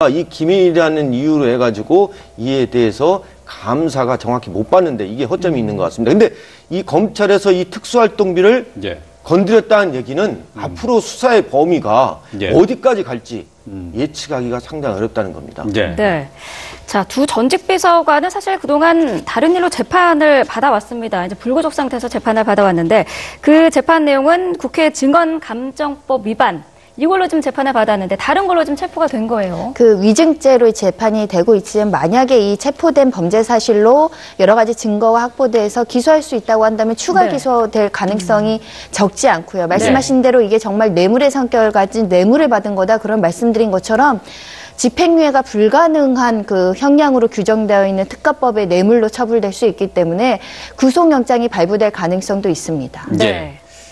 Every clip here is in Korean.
이 기밀이라는 이유로 해가지고 이에 대해서 감사가 정확히 못 받는데 이게 허점이 있는 것 같습니다. 근데 이 검찰에서 이 특수활동비를 건드렸다는 얘기는 앞으로 수사의 범위가 어디까지 갈지 예측하기가 상당히 어렵다는 겁니다. 네. 자, 두 전직 비서관은 사실 그동안 다른 일로 재판을 받아왔습니다. 이제 불구속 상태에서 재판을 받아왔는데 그 재판 내용은 국회 증언감정법 위반 이걸로 좀 재판을 받았는데 다른 걸로 좀 체포가 된 거예요. 그 위증죄로 재판이 되고 있지만 만약에 이 체포된 범죄 사실로 여러 가지 증거가 확보돼서 기소할 수 있다고 한다면 추가 기소될 가능성이 적지 않고요. 말씀하신 대로 이게 정말 뇌물의 성격을 가진 뇌물을 받은 거다 그런 말씀드린 것처럼 집행유예가 불가능한 그 형량으로 규정되어 있는 특가법의 뇌물로 처벌될 수 있기 때문에 구속영장이 발부될 가능성도 있습니다.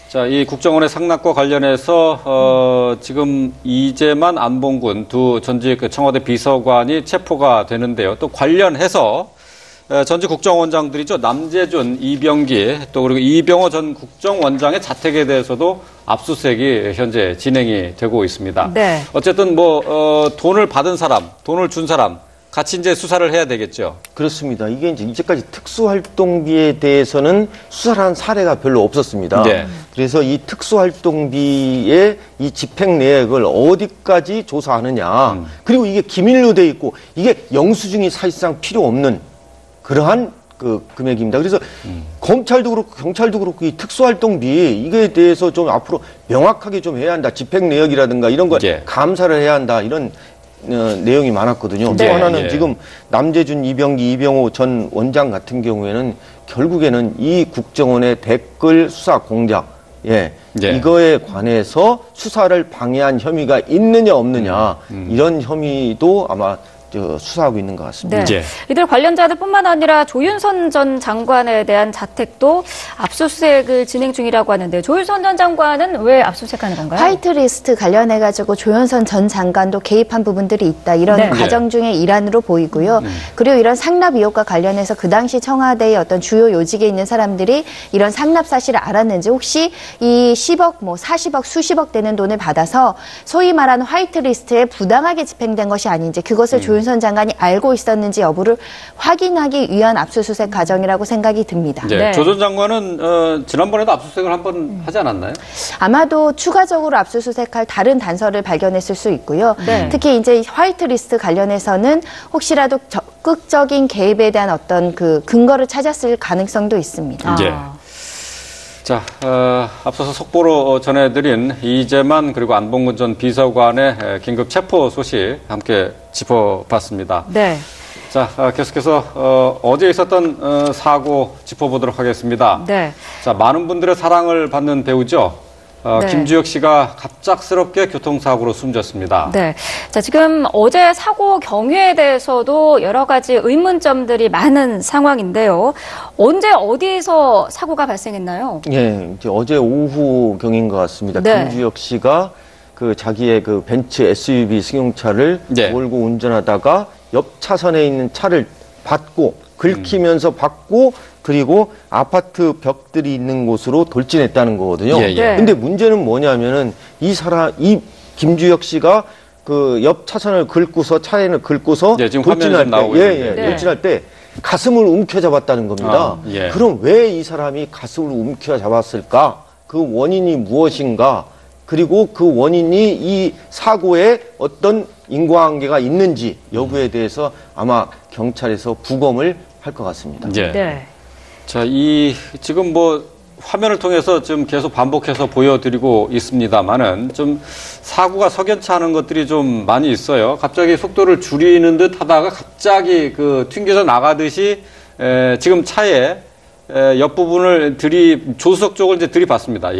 자, 이 국정원의 상납과 관련해서 지금 이재만 안봉근 두 전직 청와대 비서관이 체포가 되는데요. 또 관련해서 전직 국정원장들이죠. 남재준, 이병기, 또 그리고 이병호 전 국정원장의 자택에 대해서도 압수수색이 현재 진행이 되고 있습니다. 어쨌든 돈을 받은 사람, 돈을 준 사람 같이 이제 수사를 해야 되겠죠. 그렇습니다. 이게 이제 이제까지 특수활동비에 대해서는 수사를 한 사례가 별로 없었습니다. 그래서 이 특수활동비의 이 집행 내역을 어디까지 조사하느냐. 그리고 이게 기밀로 돼 있고 이게 영수증이 사실상 필요 없는 그러한 그 금액입니다. 그래서 검찰도 그렇고 경찰도 그렇고 이 특수활동비 이거에 대해서 좀 앞으로 명확하게 좀 해야 한다. 집행 내역이라든가 이런 걸 감사를 해야 한다. 이런 내용이 많았거든요. 또 하나는 지금 남재준, 이병기, 이병호 전 원장 같은 경우에는 결국에는 이 국정원의 댓글 수사 공작, 이거에 관해서 수사를 방해한 혐의가 있느냐 없느냐 이런 혐의도 아마 수사하고 있는 것 같습니다. 이들 관련자들뿐만 아니라 조윤선 전 장관에 대한 자택도 압수수색을 진행 중이라고 하는데 조윤선 전 장관은 왜 압수수색하는 건가요? 화이트리스트 관련해가지고 조윤선 전 장관도 개입한 부분들이 있다. 이런 과정 중의 일환으로 보이고요. 그리고 이런 상납 의혹과 관련해서 그 당시 청와대의 어떤 주요 요직에 있는 사람들이 이런 상납 사실을 알았는지 혹시 이 10억, 40억, 수십억 되는 돈을 받아서 소위 말하는 화이트리스트에 부당하게 집행된 것이 아닌지 그것을 조윤선 장관이 알고 있었는지 여부를 확인하기 위한 압수수색 과정이라고 생각이 듭니다. 조 전 장관은 지난번에도 압수수색을 한번 하지 않았나요? 아마도 추가적으로 압수수색할 다른 단서를 발견했을 수 있고요. 특히 이제 화이트리스트 관련해서는 혹시라도 적극적인 개입에 대한 어떤 그 근거를 찾았을 가능성도 있습니다. 자, 앞서서 속보로 전해드린 이재만 그리고 안봉근 전 비서관의 긴급 체포 소식 함께 짚어봤습니다. 자, 계속해서 어제 있었던 사고 짚어보도록 하겠습니다. 자, 많은 분들의 사랑을 받는 배우죠. 김주혁 씨가 갑작스럽게 교통사고로 숨졌습니다. 자, 지금 어제 사고 경위에 대해서도 여러 가지 의문점들이 많은 상황인데요. 언제 어디에서 사고가 발생했나요? 이제 어제 오후경인 것 같습니다. 김주혁 씨가 그 자기의 그 벤츠 SUV 승용차를 몰고 운전하다가 옆 차선에 있는 차를 받고 긁히면서 받고 그리고 아파트 벽들이 있는 곳으로 돌진했다는 거거든요. 근데 문제는 뭐냐면은 이 김주혁 씨가 그 옆 차선을 긁고서 차에는 긁고서 돌진할 때, 돌진할 때 가슴을 움켜잡았다는 겁니다. 그럼 왜 이 사람이 가슴을 움켜잡았을까? 그 원인이 무엇인가? 그리고 그 원인이 이 사고에 어떤 인과관계가 있는지 여부에 대해서 아마 경찰에서 부검을 할 것 같습니다. 자, 지금 화면을 통해서 지금 계속 반복해서 보여드리고 있습니다만은 좀 사고가 석연치 않은 것들이 좀 많이 있어요. 갑자기 속도를 줄이는 듯 하다가 갑자기 튕겨져 나가듯이 지금 차에 옆부분을 조수석 쪽을 이제 들이받습니다.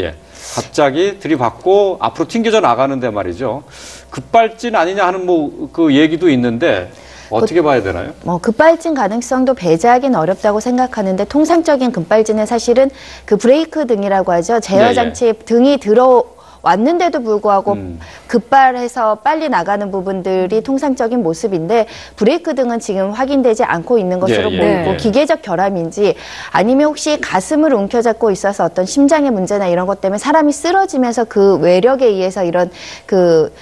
갑자기 들이받고 앞으로 튕겨져 나가는데 말이죠. 급발진 아니냐 하는 그 얘기도 있는데 어떻게 봐야 되나요? 급발진 가능성도 배제하기는 어렵다고 생각하는데 통상적인 급발진은 사실은 그 브레이크 등이라고 하죠. 제어 장치에 등이 들어왔는데도 불구하고 급발해서 빨리 나가는 부분들이 통상적인 모습인데 브레이크 등은 지금 확인되지 않고 있는 것으로 보이고 기계적 결함인지 아니면 혹시 가슴을 움켜잡고 있어서 어떤 심장의 문제나 이런 것 때문에 사람이 쓰러지면서 그 외력에 의해서 이런 그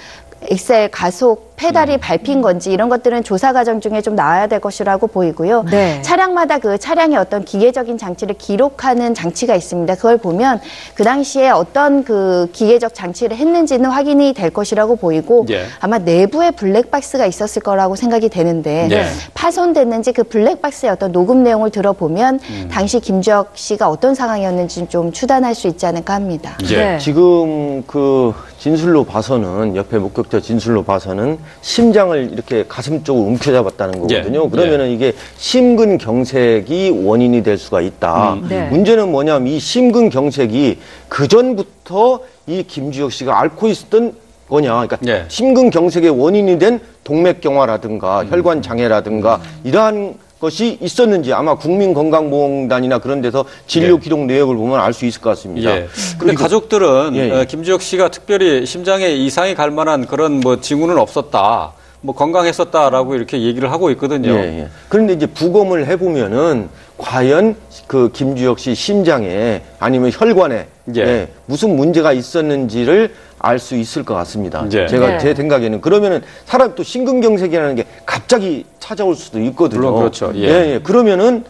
엑셀 가속 페달이 밟힌 건지 이런 것들은 조사 과정 중에 좀 나와야 될 것이라고 보이고요. 네. 차량마다 그 차량의 어떤 기계적인 장치를 기록하는 장치가 있습니다. 그걸 보면 그 당시에 어떤 그 기계적 장치를 했는지는 확인이 될 것이라고 보이고 예. 아마 내부에 블랙박스가 있었을 거라고 생각이 되는데 예. 파손됐는지 그 블랙박스의 어떤 녹음 내용을 들어보면 당시 김주혁 씨가 어떤 상황이었는지 좀 추단할 수 있지 않을까 합니다. 예. 네. 지금 그 진술로 봐서는 옆에 목격자 진술로 봐서는 심장을 이렇게 가슴 쪽으로 움켜잡았다는 거거든요. 예. 그러면은 이게 심근경색이 원인이 될 수가 있다. 네. 문제는 뭐냐면 이 심근경색이 그 전부터 이 김주혁 씨가 앓고 있었던 거냐. 그러니까 예. 심근경색의 원인이 된 동맥경화라든가 혈관장애라든가 이러한 것이 있었는지 아마 국민건강보험단이나 그런 데서 진료 예. 기록 내역을 보면 알 수 있을 것 같습니다. 예. 근데 가족들은 예, 예. 김주혁 씨가 특별히 심장에 이상이 갈 만한 그런 뭐 징후는 없었다. 뭐 건강했었다라고 이렇게 얘기를 하고 있거든요. 예, 예. 그런데 이제 부검을 해보면은 과연 그 김주혁 씨 심장에 아니면 혈관에 예. 예, 무슨 문제가 있었는지를 알 수 있을 것 같습니다. 예. 제가 네. 제 생각에는 그러면은 사람 또 심근경색이라는 게 갑자기 찾아올 수도 있거든요. 물론 그렇죠. 예. 예, 예. 그러면은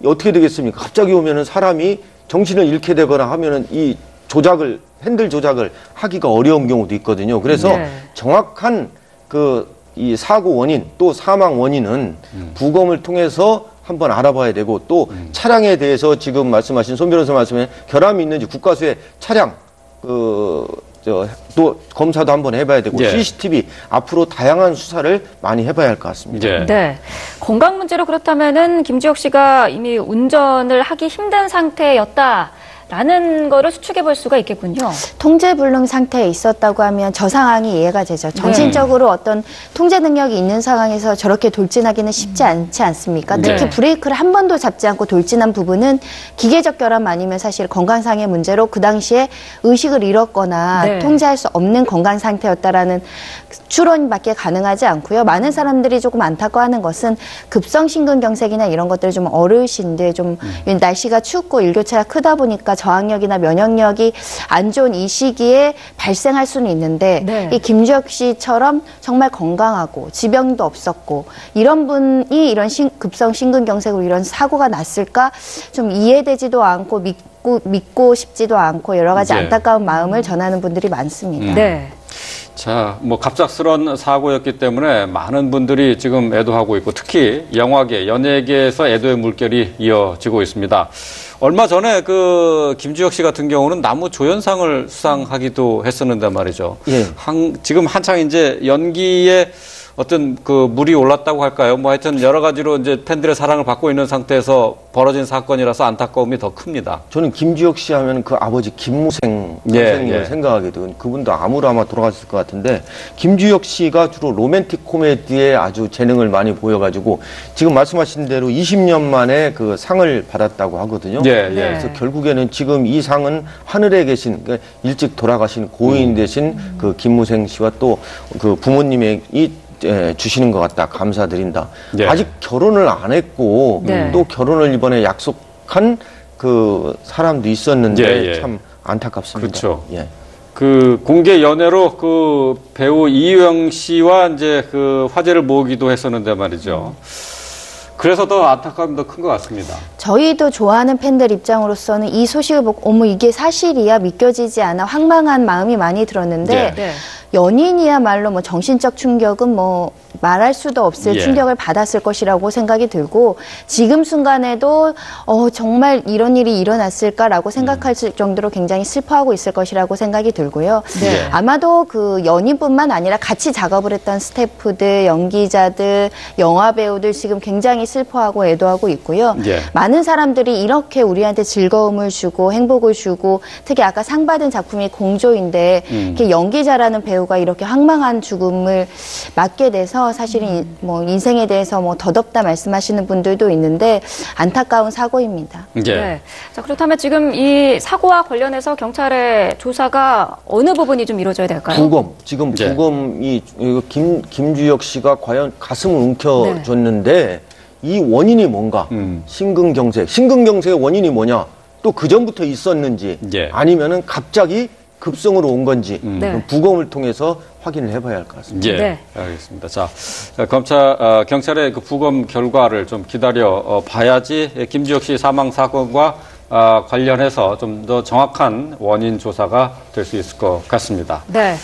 어떻게 되겠습니까? 갑자기 오면은 사람이 정신을 잃게 되거나 하면은 이 조작을 핸들 조작을 하기가 어려운 경우도 있거든요. 그래서 네. 정확한 그 이 사고 원인 또 사망 원인은 부검을 통해서 한번 알아봐야 되고 또 차량에 대해서 지금 말씀하신 손 변호사 말씀에 결함이 있는지 국과수의 차량 또 검사도 한번 해봐야 되고 예. CCTV 앞으로 다양한 수사를 많이 해봐야 할 것 같습니다. 예. 네. 건강 문제로 그렇다면은 김주혁 씨가 이미 운전을 하기 힘든 상태였다라는 거를 추측해 볼 수가 있겠군요. 통제불능 상태에 있었다고 하면 저 상황이 이해가 되죠. 정신적으로 어떤 통제 능력이 있는 상황에서 저렇게 돌진하기는 쉽지 않지 않습니까? 네. 특히 브레이크를 한 번도 잡지 않고 돌진한 부분은 기계적 결함 아니면 사실 건강상의 문제로 그 당시에 의식을 잃었거나 네. 통제할 수 없는 건강 상태였다라는 추론밖에 가능하지 않고요. 많은 사람들이 조금 안타까워하는 것은 급성 심근경색이나 이런 것들 좀 어르신들 좀 날씨가 춥고 일교차가 크다 보니까 저항력이나 면역력이 안 좋은 이 시기에 발생할 수는 있는데 네. 이 김주혁 씨처럼 정말 건강하고 지병도 없었고 이런 분이 이런 급성 심근경색으로 이런 사고가 났을까 좀 이해되지도 않고 믿고 싶지도 않고 여러 가지 네. 안타까운 마음을 전하는 분들이 많습니다. 네. 자, 뭐 갑작스런 사고였기 때문에 많은 분들이 지금 애도하고 있고 특히 영화계, 연예계에서 애도의 물결이 이어지고 있습니다. 얼마 전에 그 김주혁 씨 같은 경우는 나무 조연상을 수상하기도 했었는데 말이죠. 예. 지금 한창 이제 연기에 어떤 그 물이 올랐다고 할까요? 뭐 하여튼 여러 가지로 이제 팬들의 사랑을 받고 있는 상태에서 벌어진 사건이라서 안타까움이 더 큽니다. 저는 김주혁 씨 하면 그 아버지 김무생 예, 선생님을 예. 생각하게 되고 그분도 암으로 아마 돌아가셨을 것 같은데 김주혁 씨가 주로 로맨틱 코미디에 아주 재능을 많이 보여가지고 지금 말씀하신 대로 20년 만에 그 상을 받았다고 하거든요. 예, 예. 그래서 결국에는 지금 이 상은 하늘에 계신 그러니까 일찍 돌아가신 고인 되신 그 김무생 씨와 또 그 부모님이 주시는 것 같다. 감사드린다. 예. 아직 결혼을 안 했고 네. 또 결혼을 이번에 약속한 그 사람도 있었는데 예, 예. 참 안타깝습니다. 그렇죠. 예. 그 공개 연애로 그 배우 이유영 씨와 이제 그 화제를 모으기도 했었는데 말이죠. 그래서 더 안타까움이 더 큰 것 같습니다. 저희도 좋아하는 팬들 입장으로서는 이 소식을 보고 어머 이게 사실이야 믿겨지지 않아 황망한 마음이 많이 들었는데 네. 연인이야말로 뭐 정신적 충격은 뭐 말할 수도 없을 예. 충격을 받았을 것이라고 생각이 들고 지금 순간에도 정말 이런 일이 일어났을까라고 생각할 정도로 굉장히 슬퍼하고 있을 것이라고 생각이 들고요. 네. 아마도 그 연인뿐만 아니라 같이 작업을 했던 스태프들, 연기자들, 영화 배우들 지금 굉장히 슬퍼하고 애도하고 있고요. 예. 많은 사람들이 이렇게 우리한테 즐거움을 주고 행복을 주고 특히 아까 상 받은 작품이 공조인데 이렇게 연기자라는 배우가 이렇게 황망한 죽음을 맞게 돼서 사실은 뭐 인생에 대해서 뭐 더덥다 말씀하시는 분들도 있는데 안타까운 사고입니다. 예. 네. 자, 그렇다면 지금 이 사고와 관련해서 경찰의 조사가 어느 부분이 좀 이루어져야 될까요? 부검 지금 예. 부검이 이거 김주혁 씨가 과연 가슴을 움켜줬는데 이 원인이 뭔가 심근경색의 원인이 뭐냐 또 그 전부터 있었는지 예. 아니면은 갑자기 급성으로 온 건지 네. 부검을 통해서 확인을 해봐야 할 것 같습니다. 예, 네. 알겠습니다. 자, 경찰의 그 부검 결과를 좀 기다려 봐야지 김지혁 씨 사망 사건과 관련해서 좀 더 정확한 원인 조사가 될 수 있을 것 같습니다. 네.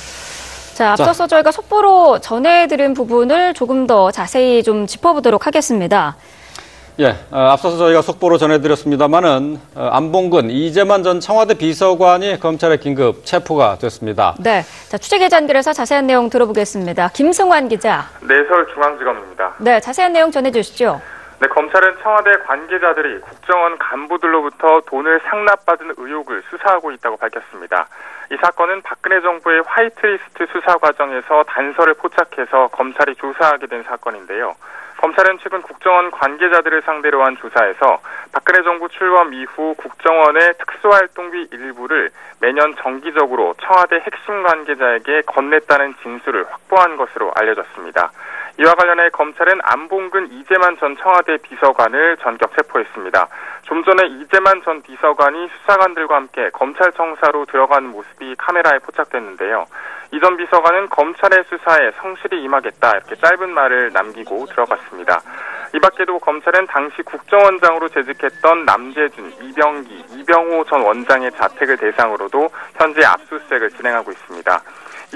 자, 앞서서 저희가 속보로 전해드린 부분을 조금 더 자세히 좀 짚어보도록 하겠습니다. 예, 앞서서 저희가 속보로 전해드렸습니다만은 안봉근 이재만 전 청와대 비서관이 검찰에 긴급 체포가 됐습니다. 네, 자, 취재기자 연결해서 자세한 내용 들어보겠습니다. 김승환 기자. 네, 서울중앙지검입니다. 네, 자세한 내용 전해주시죠. 네, 검찰은 청와대 관계자들이 국정원 간부들로부터 돈을 상납받은 의혹을 수사하고 있다고 밝혔습니다. 이 사건은 박근혜 정부의 화이트리스트 수사 과정에서 단서를 포착해서 검찰이 조사하게 된 사건인데요. 검찰은 최근 국정원 관계자들을 상대로 한 조사에서 박근혜 정부 출범 이후 국정원의 특수활동비 일부를 매년 정기적으로 청와대 핵심 관계자에게 건넸다는 진술을 확보한 것으로 알려졌습니다. 이와 관련해 검찰은 안봉근 이재만 전 청와대 비서관을 전격 체포했습니다. 좀 전에 이재만 전 비서관이 수사관들과 함께 검찰청사로 들어가는 모습이 카메라에 포착됐는데요. 이 전 비서관은 검찰의 수사에 성실히 임하겠다 이렇게 짧은 말을 남기고 들어갔습니다. 이 밖에도 검찰은 당시 국정원장으로 재직했던 남재준, 이병기, 이병호 전 원장의 자택을 대상으로도 현재 압수수색을 진행하고 있습니다.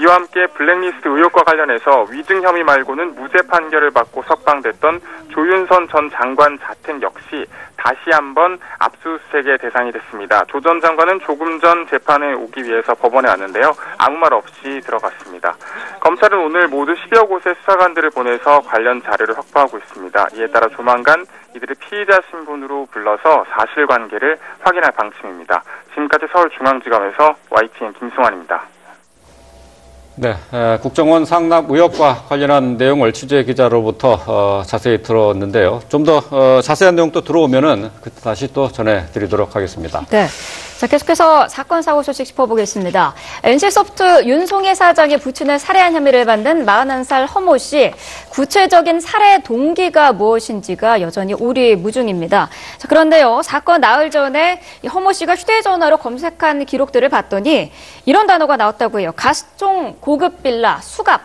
이와 함께 블랙리스트 의혹과 관련해서 위증 혐의 말고는 무죄 판결을 받고 석방됐던 조윤선 전 장관 자택 역시 다시 한번 압수수색의 대상이 됐습니다. 조 전 장관은 조금 전 재판에 오기 위해서 법원에 왔는데요. 아무 말 없이 들어갔습니다. 검찰은 오늘 모두 10여 곳의 수사관들을 보내서 관련 자료를 확보하고 있습니다. 이에 따라 조만간 이들을 피의자 신분으로 불러서 사실관계를 확인할 방침입니다. 지금까지 서울중앙지검에서 YTN 김승환입니다. 네, 국정원 상납 의혹과 관련한 내용을 취재 기자로부터 자세히 들었는데요. 좀 더 자세한 내용 또 들어오면은 그때 다시 또 전해드리도록 하겠습니다. 네. 자, 계속해서 사건 사고 소식 짚어보겠습니다. NC소프트 윤송혜 사장이 부친을 살해한 혐의를 받는 41살 허모 씨. 구체적인 살해 동기가 무엇인지가 여전히 오리무중입니다. 자, 그런데요, 사건 나흘 전에 이 허모 씨가 휴대전화로 검색한 기록들을 봤더니 이런 단어가 나왔다고 해요. 가스총, 고급 빌라, 수갑.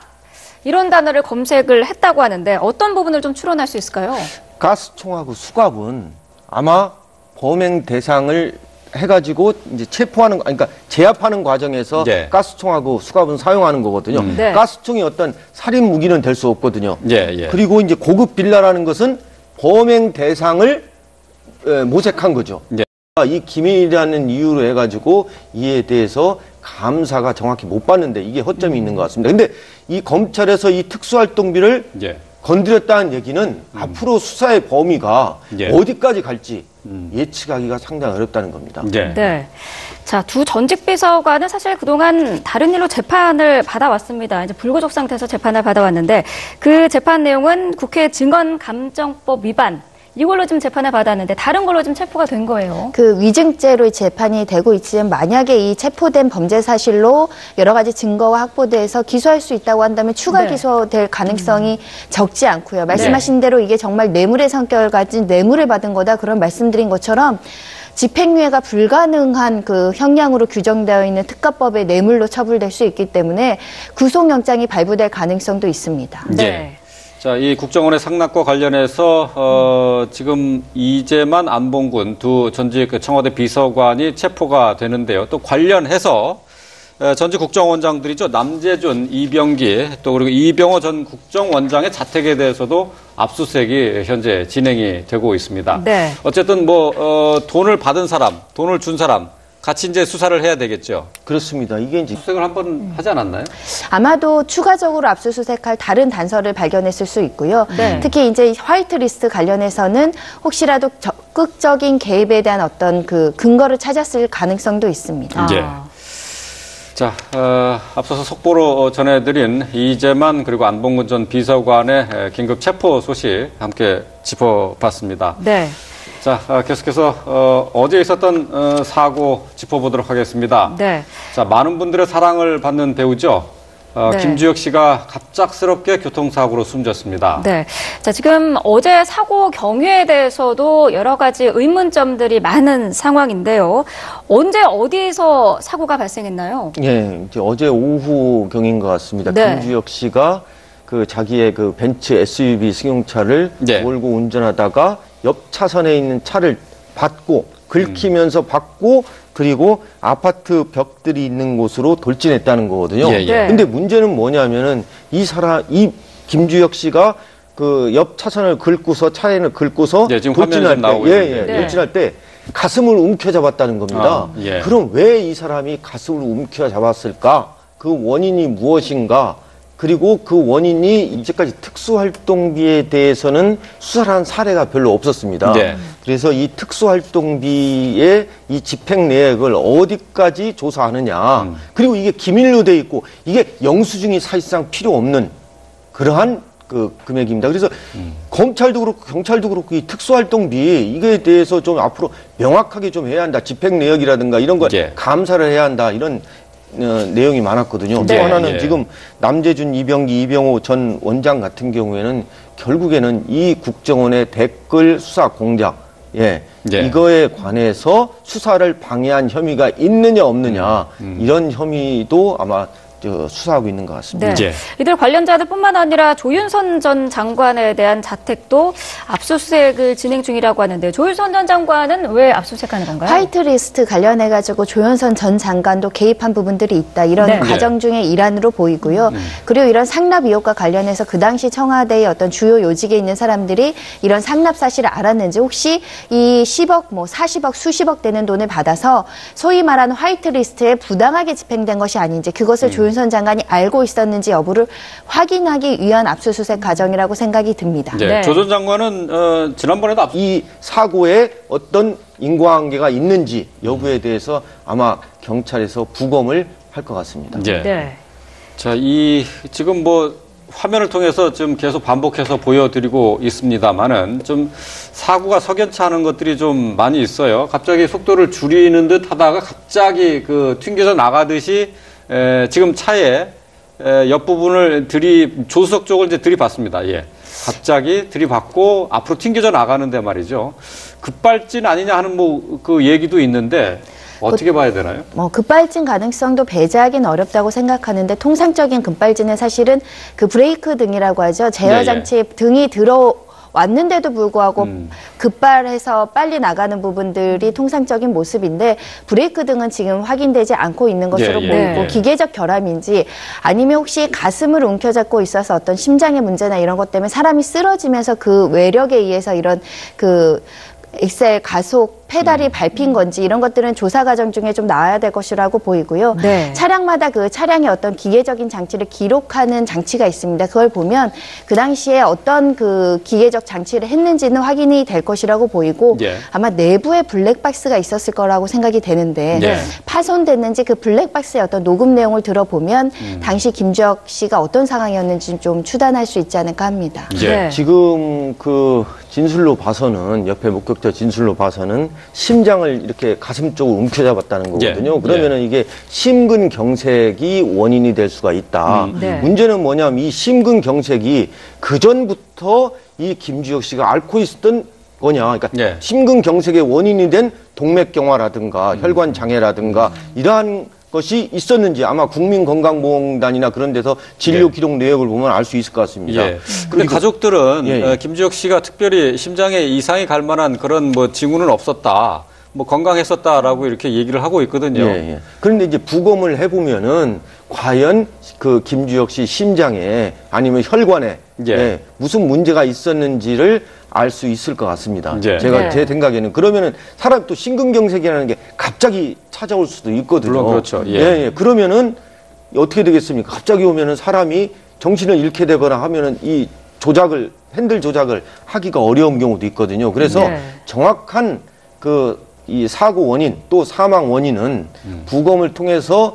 이런 단어를 검색을 했다고 하는데 어떤 부분을 좀 추론할 수 있을까요? 가스총하고 수갑은 아마 범행 대상을 해가지고 이제 체포하는, 그러니까 제압하는 과정에서 예. 가스총하고 수갑은 사용하는 거거든요. 네. 가스총이 어떤 살인 무기는 될 수 없거든요. 예. 그리고 이제 고급 빌라라는 것은 범행 대상을 모색한 거죠. 예. 이 기밀이라는 이유로 해가지고 이에 대해서 감사가 정확히 못 받는데 이게 허점이 있는 것 같습니다. 근데 이 검찰에서 이 특수활동비를 예. 건드렸다는 얘기는 앞으로 수사의 범위가 예. 어디까지 갈지 예측하기가 상당히 어렵다는 겁니다. 예. 네. 자, 두 전직 비서관은 사실 그동안 다른 일로 재판을 받아왔습니다. 이제 불구속 상태에서 재판을 받아왔는데 그 재판 내용은 국회 증언감정법 위반. 이걸로 지금 재판을 받았는데 다른 걸로 지금 체포가 된 거예요. 그 위증죄로 재판이 되고 있지만 만약에 이 체포된 범죄 사실로 여러 가지 증거가 확보돼서 기소할 수 있다고 한다면 추가 네. 기소될 가능성이 적지 않고요. 말씀하신 대로 이게 정말 뇌물의 성격을 가진 뇌물을 받은 거다 그런 말씀드린 것처럼 집행유예가 불가능한 그 형량으로 규정되어 있는 특가법의 뇌물로 처벌될 수 있기 때문에 구속영장이 발부될 가능성도 있습니다. 네. 예. 자, 이 국정원의 상납과 관련해서 지금 이재만, 안봉근 두 전직 청와대 비서관이 체포가 되는데요. 또 관련해서 전직 국정원장들이죠. 남재준, 이병기, 또 그리고 이병호 전 국정원장의 자택에 대해서도 압수수색이 현재 진행이 되고 있습니다. 네. 어쨌든 돈을 받은 사람, 돈을 준 사람 같이 이제 수사를 해야 되겠죠. 그렇습니다. 이게 이제 수색을 한번 하지 않았나요? 아마도 추가적으로 압수수색할 다른 단서를 발견했을 수 있고요. 네. 특히 이제 화이트리스트 관련해서는 혹시라도 적극적인 개입에 대한 어떤 그 근거를 찾았을 가능성도 있습니다. 예. 자, 앞서서 속보로 전해드린 이재만 그리고 안봉근 전 비서관의 긴급 체포 소식 함께 짚어봤습니다. 네. 자, 계속해서 어제 있었던 사고 짚어보도록 하겠습니다. 네. 자, 많은 분들의 사랑을 받는 배우죠. 네. 김주혁 씨가 갑작스럽게 교통사고로 숨졌습니다. 네. 자, 지금 어제 사고 경위에 대해서도 여러 가지 의문점들이 많은 상황인데요. 언제 어디에서 사고가 발생했나요? 예, 이제 어제 오후경인 것 같습니다. 네. 김주혁 씨가 그 자기의 그 벤츠 SUV 승용차를 네. 몰고 운전하다가 옆 차선에 있는 차를 받고 긁히면서 받고 그리고 아파트 벽들이 있는 곳으로 돌진했다는 거거든요. 예, 예. 근데 문제는 뭐냐면은 이 김주혁 씨가 그 옆 차선을 긁고서 차에는 긁고서 예, 지금 화면에 돌진할 좀 나오고 때, 있는데. 네. 돌진할 때 가슴을 움켜잡았다는 겁니다. 예. 그럼 왜 이 사람이 가슴을 움켜잡았을까? 그 원인이 무엇인가? 그리고 그 원인이 이제까지 특수활동비에 대해서는 수사를 한 사례가 별로 없었습니다. 네. 그래서 이 특수활동비의 이 집행 내역을 어디까지 조사하느냐. 그리고 이게 기밀로 돼 있고 이게 영수증이 사실상 필요 없는 그러한 그 금액입니다. 그래서 검찰도 그렇고 경찰도 그렇고 이 특수활동비 이거에 대해서 좀 앞으로 명확하게 좀 해야 한다. 집행 내역이라든가 이런 걸 예. 감사를 해야 한다. 이런 내용이 많았거든요. 네. 또 하나는 예. 지금 남재준, 이병기, 이병호 전 원장 같은 경우에는 결국에는 이 국정원의 댓글 수사 공작, 예, 이거에 관해서 수사를 방해한 혐의가 있느냐 없느냐 이런 혐의도 아마 수사하고 있는 것 같습니다. 네. 예. 이들 관련자들뿐만 아니라 조윤선 전 장관에 대한 자택도 압수수색을 진행 중이라고 하는데 조윤선 전 장관은 왜 압수수색하는 건가요? 화이트리스트 관련해가지고 조윤선 전 장관도 개입한 부분들이 있다. 이런 네. 과정 중의 일환으로 보이고요. 그리고 이런 상납 의혹과 관련해서 그 당시 청와대의 어떤 주요 요직에 있는 사람들이 이런 상납 사실을 알았는지 혹시 이 10억, 40억, 수십억 되는 돈을 받아서 소위 말하는 화이트리스트에 부당하게 집행된 것이 아닌지 그것을 조윤선 장관이 알고 있었는지 여부를 확인하기 위한 압수수색 과정이라고 생각이 듭니다. 네. 네. 조 전 장관은 지난번에도 이 사고에 어떤 인과관계가 있는지 여부에 대해서 아마 경찰에서 부검을 할 것 같습니다. 예. 네. 자, 지금 화면을 통해서 좀 계속 반복해서 보여드리고 있습니다만은 좀 사고가 석연치 않은 것들이 좀 많이 있어요. 갑자기 속도를 줄이는 듯 하다가 갑자기 튕겨져 나가듯이 지금 차에 옆부분을 조수석 쪽을 이제 들이받습니다. 예. 갑자기 들이받고 앞으로 튕겨져 나가는데 말이죠. 급발진 아니냐 하는 그 얘기도 있는데 어떻게 봐야 되나요? 급발진 가능성도 배제하기는 어렵다고 생각하는데 통상적인 급발진은 사실은 그 브레이크 등이라고 하죠. 제어 장치에 등이 왔는데도 불구하고 급발해서 빨리 나가는 부분들이 통상적인 모습인데 브레이크 등은 지금 확인되지 않고 있는 것으로 보이고 기계적 결함인지 아니면 혹시 가슴을 움켜잡고 있어서 어떤 심장의 문제나 이런 것 때문에 사람이 쓰러지면서 그 외력에 의해서 이런 엑셀 가속 페달이 밟힌 건지 이런 것들은 조사 과정 중에 좀 나와야 될 것이라고 보이고요. 네. 차량마다 그 차량의 어떤 기계적인 장치를 기록하는 장치가 있습니다. 그걸 보면 그 당시에 어떤 그 기계적 장치를 했는지는 확인이 될 것이라고 보이고 아마 내부에 블랙박스가 있었을 거라고 생각이 되는데 파손됐는지 그 블랙박스의 어떤 녹음 내용을 들어보면 당시 김주혁 씨가 어떤 상황이었는지 좀 추단할 수 있지 않을까 합니다. 네. 지금 그 진술로 봐서는 옆에 목격자 진술로 봐서는 심장을 이렇게 가슴 쪽으로 움켜잡았다는 거거든요. 그러면은 이게 심근경색이 원인이 될 수가 있다. 문제는 뭐냐면 이 심근경색이 그 전부터 이 김주혁 씨가 앓고 있었던 거냐. 그러니까 심근경색의 원인이 된 동맥경화라든가 혈관장애라든가 이러한 것이 있었는지 아마 국민건강보험단이나 그런 데서 진료 기록 내역을 보면 알 수 있을 것 같습니다. 그런데 가족들은 김주혁 씨가 특별히 심장에 이상이 갈 만한 그런 징후는 없었다. 건강했었다라고 이렇게 얘기를 하고 있거든요. 그런데 이제 부검을 해보면은 과연 그 김주혁 씨 심장에 아니면 혈관에 무슨 문제가 있었는지를 알 수 있을 것 같습니다. 제가 제 생각에는 그러면은 사람 또 심근경색이라는 게 갑자기 찾아올 수도 있거든요. 물론 그렇죠. 그러면은 어떻게 되겠습니까? 갑자기 오면은 사람이 정신을 잃게 되거나 하면은 이 핸들 조작을 하기가 어려운 경우도 있거든요. 그래서 정확한 이 사고 원인 또 사망 원인은 부검을 통해서